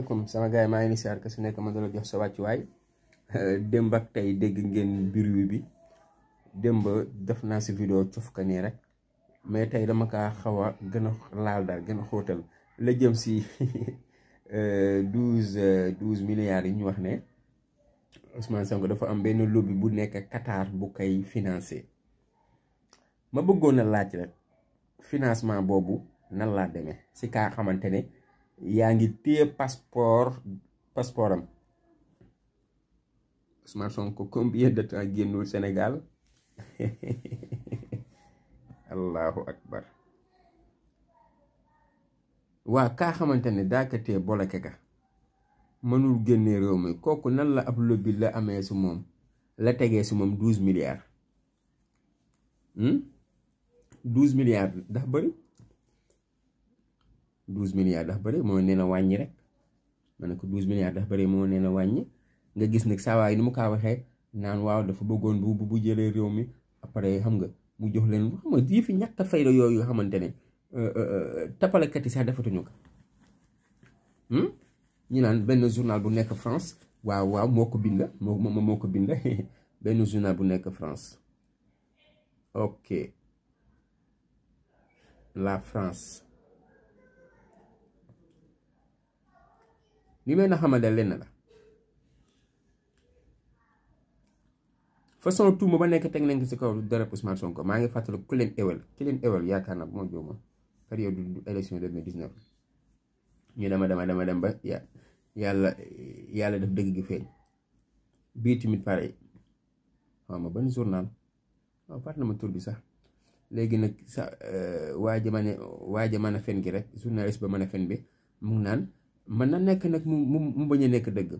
comme sama gars yi maa ngi ni siyaar ka si nekk ma dala jox sa wàccuwaay démb ak tey dégg ngeen bruit bi démb def naa si vidéo cof ka nii rek mais tey dama kaa xaw a gën a laal daal gën a xóotal la jëm si 12 milliards yi ñu wax ne Ousmane Sonko dafa am benn lobby bu nekk Qatar bu koy financé ma bëggoon a laaj rek financement boobu nan laa demee si kaa xamante ne yaa ngi téye passeport am Ousmane Sonko combien de temps génnul Sénégal allahu akbar waa kaa xamante ne daa ko téye boleke ka mënul génne réew mi kooku nan la ab lobby la amee si moom la tegee si moom 12 milliards 12 milliards ndax bëri 12 milliards ndax bëri moo nee na wàññi rek ma ne ko 12 milliards ndax bëri moo nee na wàññi nga gis nag saa waay ni mu kaa waxee naan waaw dafa bëggoon bu jëlee réew mi après xam nga mu jox leen xam nga yii fi ñàkk a fayda yooyu xamante ne tapalekat yi sax defatuñu ko ñu naan benn journal bu nekk France waaw moo ko bind moo ko bind benn journal bu nekk France ok la France li may na xamante lenn la façon tuuma ba nekk teg nañ ko si kaw dara Ousmane Sonko maa ngi fàttali ku leen ewel yaakaar na bu ma juuma période du élection 2019 ñu dama dem ba yàlla def dëgg gi feeñ bii tamit pareil xaw ma ban journal waaw fàtt na ma tur bi sax léegi nag sa waaja mën a fen gi rek journaliste ba mën a fen bi mu ngi naan mën na nekk nag mu bañ a nekk dëgg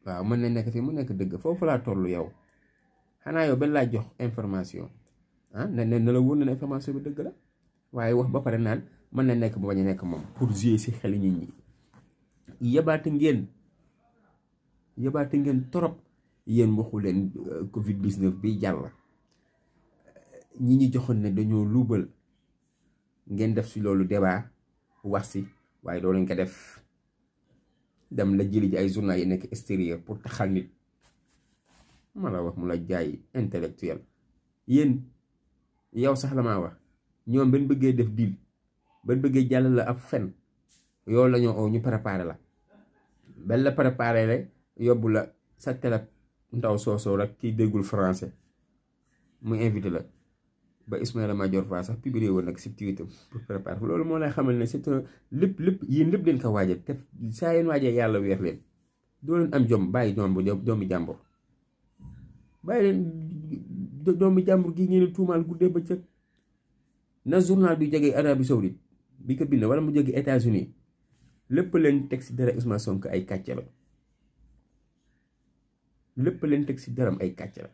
waaw mën na nekk fii mu nekk dëgg foofu laa toll yow xanaa yow benn laa jox information na la wóor na information bi dëgg la waaye wax ba pare naan mën na nekk mu bañ a nekk moom pour jouer si xel nit ñi yabaate ngeen torop yéen waxu leen Covid 19 bi jàll ñi ñu joxoon ne dañoo luubal ngeen def si loolu débat wax si waaye doo leen ko def dem la jëli ji ay journal yi nekk extérieur pour taxal nit ma la wax mu la jaay intellectuel yéen yow sax la maa wax ñoom benn bëggee def deal benn bëggee jàll la ab fen yow la ñoo oo ñu préparé la benn la préparé la yóbbu la sa télé ndaw soosoo rek kiy déggul français mu invité la ba Ismaïla Madior Fall sax publié woon nag si Twitter pour préparer loolu moo lay xamal ne c'est lépp yéen lépp leen ko waajal te saa yéen waajee yàlla weer leen doo leen am jom bàyyi doomi jàmbur bàyyi leen doomi jàmbur gi ngeen tuumaal guddee bëccëg na journal bi jógee Arabie Saoudite bi ko bind wala mu jógee États-Unis lépp leen teg si dara Ousmane Sonko ay kàcce la lépp leen teg si daram ay kàcce la